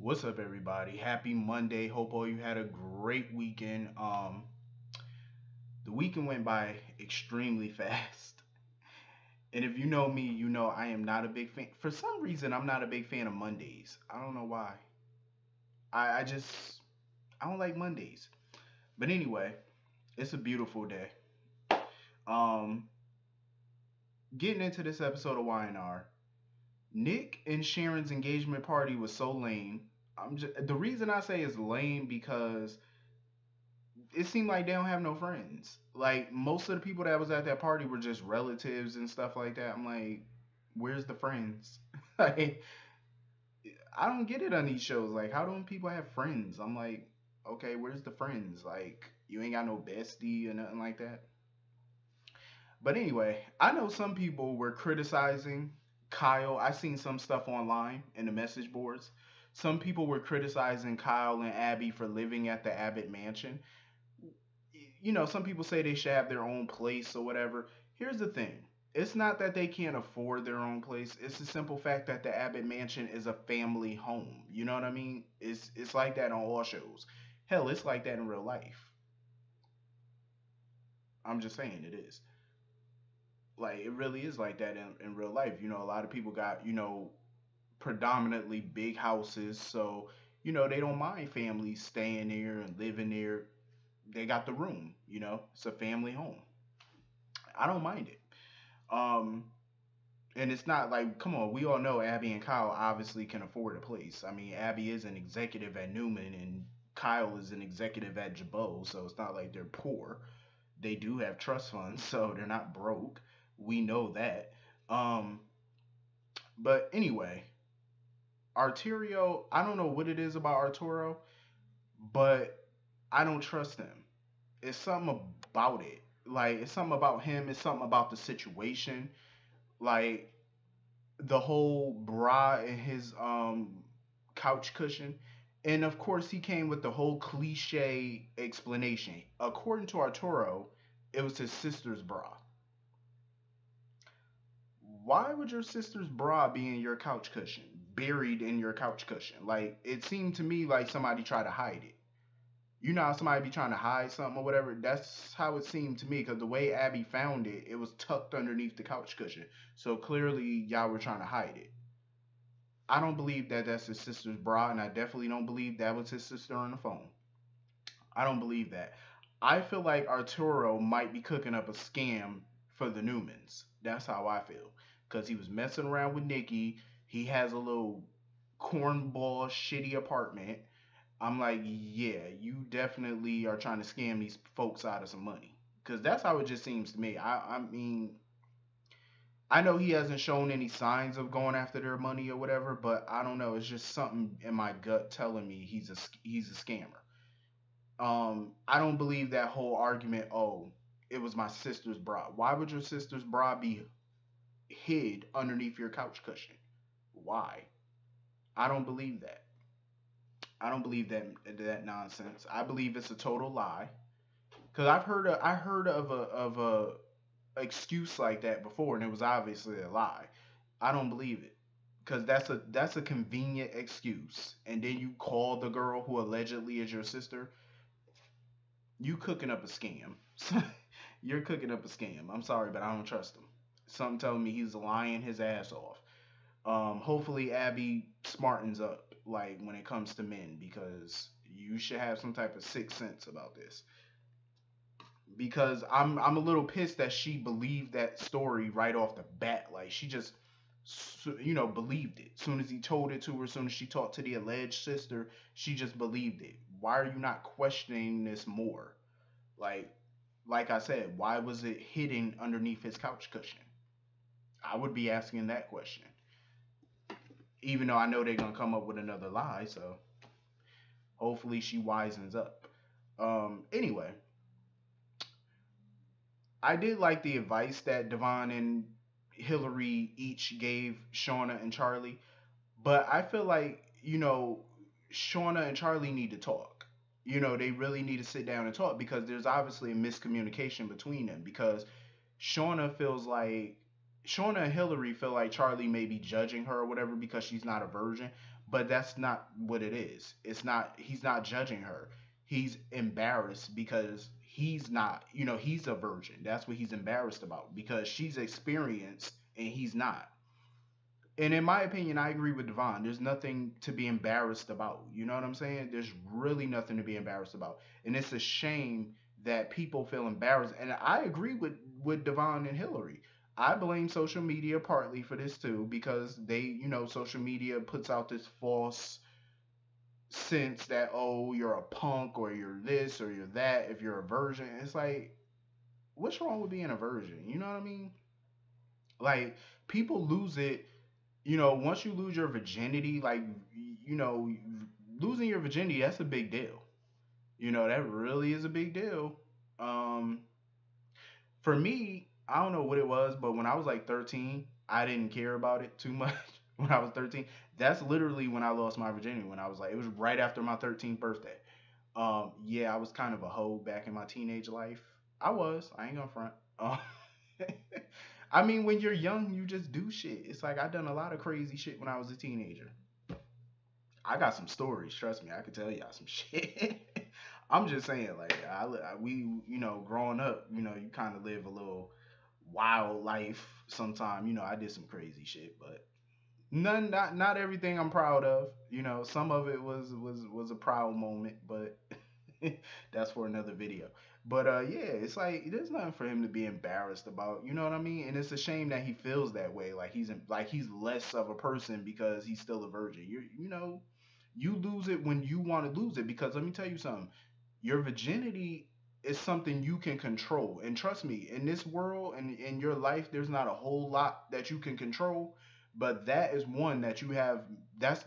What's up, everybody? Happy Monday. Hope all you had a great weekend. The weekend went by extremely fast. And if you know me, you know I am not a big fan. For some reason, I'm not a big fan of Mondays. I don't know why. I just I don't like Mondays. But anyway, it's a beautiful day. Um, Getting into this episode of YNR, Nick and Sharon's engagement party was so lame. The reason I say it's lame because it seemed like they don't have no friends. Like most of the people that was at that party were just relatives and stuff like that. I'm like, where's the friends? Like, I don't get it on these shows. Like, how don't people have friends? I'm like, okay, where's the friends? Like, you ain't got no bestie or nothing like that. But anyway, I know some people were criticizing Kyle. I seen some stuff online in the message boards. Some people were criticizing Kyle and Abby for living at the Abbott mansion. Some people say they should have their own place or whatever. Here's the thing. It's not that they can't afford their own place. It's the simple fact that the Abbott Mansion is a family home. You know what I mean? It's like that on all shows. Hell, it's like that in real life. I'm just saying it is. Like it really is like that in real life. A lot of people got, predominantly big houses, so they don't mind families staying there and living there. They got the room, it's a family home. I don't mind it. Um, and it's not like, come on, we all know Abby and Kyle obviously can afford a place. I mean, Abby is an executive at Newman, and Kyle is an executive at Jabot, so it's not like they're poor. They do have trust funds, so they're not broke. We know that. Um, but anyway, Arturo, I don't know what it is about Arturo, but I don't trust him. It's something about it. Like, it's something about him, it's something about the situation. Like, the whole bra and his couch cushion. And of course he came with the whole cliche explanation. According to Arturo, it was his sister's bra. Why would your sister's bra be in your couch cushion? Buried in your couch cushion? Like it seemed to me like somebody tried to hide it. You know how somebody be trying to hide something or whatever? That's how it seemed to me because the way Abby found it, it was tucked underneath the couch cushion. So clearly y'all were trying to hide it. I don't believe that that's his sister's bra, and I definitely don't believe that was his sister on the phone. I don't believe that. I feel like Arturo might be cooking up a scam for the Newmans. That's how I feel. Because he was messing around with Nikki. He has a little cornball, shitty apartment. I'm like, yeah, you definitely are trying to scam these folks out of some money. Because that's how it just seems to me. I mean, I know he hasn't shown any signs of going after their money or whatever, but I don't know. It's just something in my gut telling me he's a scammer. I don't believe that whole argument. Oh, it was my sister's bra. Why would your sister's bra be hid underneath your couch cushion? Why? I don't believe that. I don't believe that nonsense. I believe it's a total lie. Cause I heard of a excuse like that before, and it was obviously a lie. I don't believe it. Cause that's a convenient excuse. And then you call the girl who allegedly is your sister. You cooking up a scam. You're cooking up a scam. I'm sorry, but I don't trust him. Something telling me he's lying his ass off. Hopefully Abby smartens up like when it comes to men because you should have some type of sixth sense about this. Because I'm a little pissed that she believed that story right off the bat. Like she just believed it. As soon as he told it to her, as soon as she talked to the alleged sister, she just believed it. Why are you not questioning this more? Like like I said, why was it hidden underneath his couch cushion? I would be asking that question. Even though I know they're gonna come up with another lie, so hopefully she wisens up. Anyway, I did like the advice that Devon and Hillary each gave Shauna and Charlie, but I feel like, Shauna and Charlie need to talk. They really need to sit down and talk because there's obviously a miscommunication between them because Shauna feels like Shauna and Hillary feel like Charlie may be judging her or whatever because she's not a virgin, but that's not what it is. It's not. He's not judging her. He's embarrassed because he's not. He's a virgin. That's what he's embarrassed about because she's experienced and he's not. And in my opinion, I agree with Devon. There's nothing to be embarrassed about. You know what I'm saying? There's really nothing to be embarrassed about. And it's a shame that people feel embarrassed. And I agree with Devon and Hillary. I blame social media partly for this too, because social media puts out this false sense that, oh, you're a punk or you're this or you're that if you're a virgin. It's like, what's wrong with being a virgin? You know what I mean? Like, people lose it. Once you lose your virginity, like, you know, losing your virginity, that's a big deal. That really is a big deal. Um, for me, I don't know what it was, but when I was like 13, I didn't care about it too much. When I was 13, that's literally when I lost my virginity. When I was like, it was right after my 13th birthday. Yeah, I was kind of a hoe back in my teenage life. I was. I ain't gonna front. I mean, when you're young, you just do shit. It's like I done a lot of crazy shit when I was a teenager. I got some stories. Trust me, I could tell y'all some shit. I'm just saying, like we, growing up, you kind of live a little wild life. Sometime, I did some crazy shit, but not everything I'm proud of. Some of it was a proud moment, but that's for another video. But yeah, it's like there's nothing for him to be embarrassed about. You know what I mean? And it's a shame that he feels that way. Like he's less of a person because he's still a virgin. You lose it when you want to lose it because let me tell you something. Your virginity is something you can control. And trust me, in this world and in your life, there's not a whole lot that you can control. But that is one that you have. That's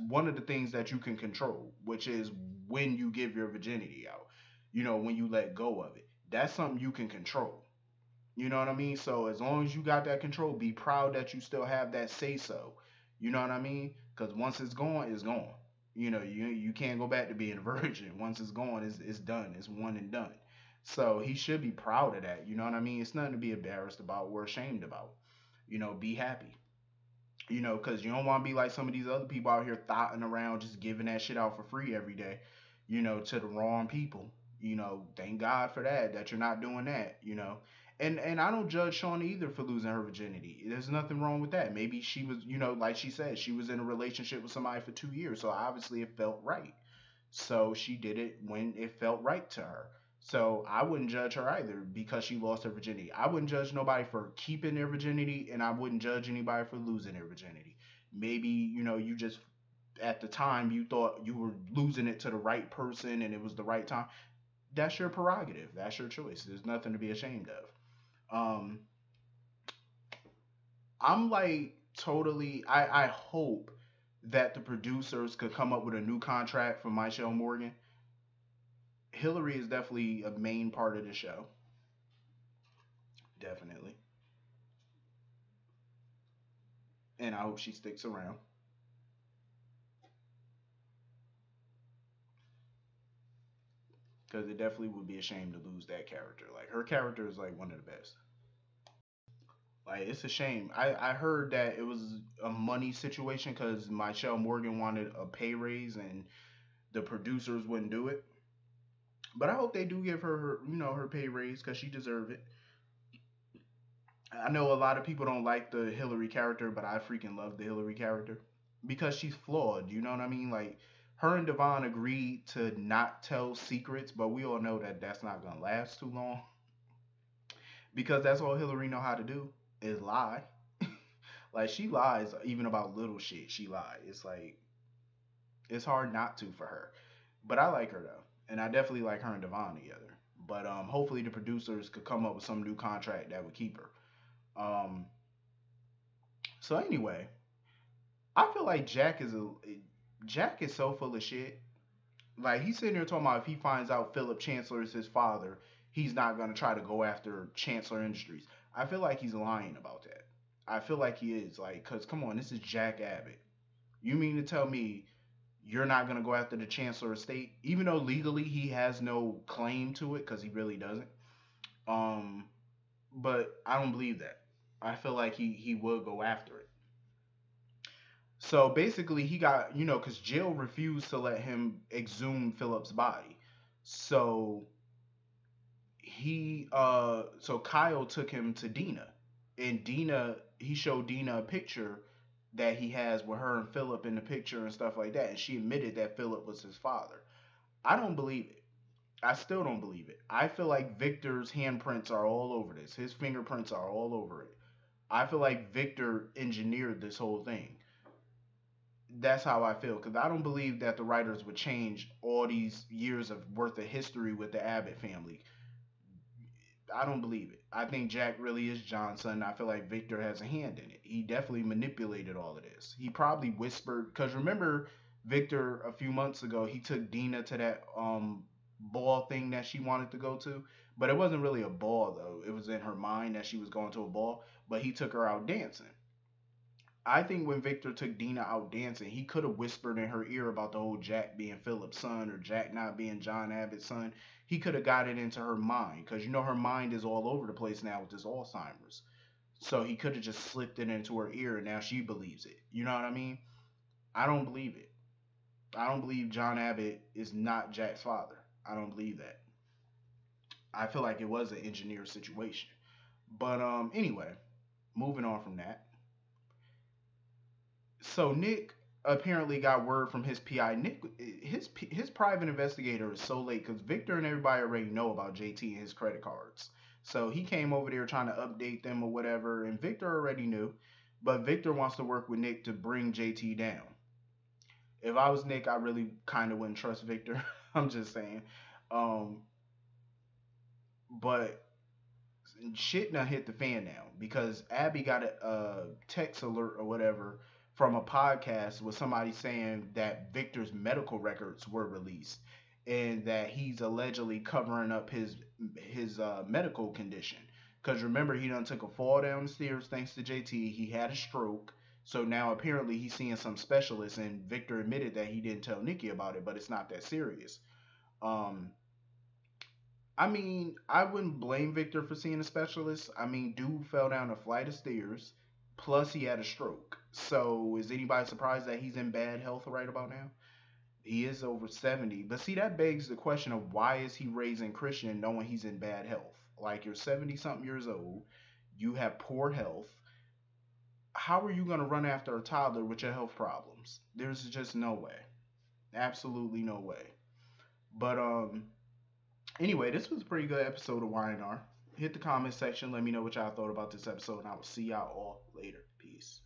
one of the things that you can control, which is when you give your virginity out. When you let go of it. That's something you can control. You know what I mean? So as long as you got that control, be proud that you still have that say so. You know what I mean? Because once it's gone, it's gone. You can't go back to being a virgin. Once it's gone, it's done. It's one and done. So he should be proud of that. You know what I mean? It's nothing to be embarrassed about or ashamed about. Be happy. Because you don't want to be like some of these other people out here thotting around just giving that shit out for free every day, to the wrong people. Thank God for that you're not doing that. And I don't judge Shauna either for losing her virginity. There's nothing wrong with that. Maybe she was, like she said, she was in a relationship with somebody for 2 years, so obviously it felt right. So she did it when it felt right to her. So I wouldn't judge her either because she lost her virginity. I wouldn't judge nobody for keeping their virginity, and I wouldn't judge anybody for losing their virginity. Maybe, you just at the time you thought you were losing it to the right person and it was the right time. That's your prerogative. That's your choice. There's nothing to be ashamed of. Um, I'm like totally. I hope that the producers could come up with a new contract for Michelle Morgan. Hillary is definitely a main part of the show. Definitely. And I hope she sticks around because it definitely would be a shame to lose that character. Like her character is like one of the best. Like it's a shame. I heard that it was a money situation because Michelle Morgan wanted a pay raise and the producers wouldn't do it. But I hope they do give her pay raise because she deserved it. I know a lot of people don't like the Hillary character, but I freaking love the Hillary character because she's flawed. You know what I mean? Like her and Devon agreed to not tell secrets, but we all know that that's not gonna last too long because that's all Hillary know how to do is lie. Like she lies even about little shit. She lies. It's like it's hard not to for her. But I like her though, and I definitely like her and Devon together. But hopefully the producers could come up with some new contract that would keep her. Um, so anyway, I feel like Jack is so full of shit. Like he's sitting there talking about if he finds out Philip Chancellor is his father, he's not gonna try to go after Chancellor Industries. I feel like he's lying about that. I feel like he is like, cause come on, this is Jack Abbott. You mean to tell me you're not gonna go after the Chancellor estate, even though legally he has no claim to it, cause he really doesn't. Um, but I don't believe that. I feel like he would go after it. So basically, he got, because Jill refused to let him exhume Philip's body. So so Kyle took him to Dina, and he showed Dina a picture that he has with her and Philip in the picture and stuff like that, and she admitted that Philip was his father. I don't believe it. I still don't believe it. I feel like Victor's handprints are all over this. His fingerprints are all over it. I feel like Victor engineered this whole thing. That's how I feel, because I don't believe that the writers would change all these years of worth of history with the Abbott family. I don't believe it. I think Jack really is John's son. I feel like Victor has a hand in it. He definitely manipulated all of this. He probably whispered, because remember, Victor a few months ago he took Dina to that ball thing that she wanted to go to, but it wasn't really a ball though. It was in her mind that she was going to a ball, but he took her out dancing. I think when Victor took Dina out dancing, he could have whispered in her ear about the whole Jack being Philip's son or Jack not being John Abbott's son. He could have got it into her mind, because her mind is all over the place now with this Alzheimer's. So he could have just slipped it into her ear and now she believes it. You know what I mean? I don't believe it. I don't believe John Abbott is not Jack's father. I don't believe that. I feel like it was an engineered situation. But anyway, moving on from that. So Nick apparently got word from his PI. His private investigator is so late because Victor and everybody already know about JT and his credit cards. So he came over there trying to update them or whatever, and Victor already knew. But Victor wants to work with Nick to bring JT down. If I was Nick, I really kind of wouldn't trust Victor. I'm just saying. Um, but shit now hit the fan now because Abby got a text alert or whatever from a podcast with somebody saying that Victor's medical records were released and that he's allegedly covering up his medical condition. Because remember, he done took a fall down the stairs thanks to JT. He had a stroke. So now apparently he's seeing some specialists, and Victor admitted that he didn't tell Nikki about it, but it's not that serious. Um, I mean, I wouldn't blame Victor for seeing a specialist. I mean, dude fell down a flight of stairs, plus he had a stroke. So is anybody surprised that he's in bad health right about now? He is over 70. But see, that begs the question of why is he raising Christian knowing he's in bad health? Like, you're 70 something years old, you have poor health. How are you going to run after a toddler with your health problems? There's just no way. Absolutely no way. But anyway, this was a pretty good episode of Y&R. Hit the comment section. Let me know what y'all thought about this episode, and I will see y'all all later. Peace.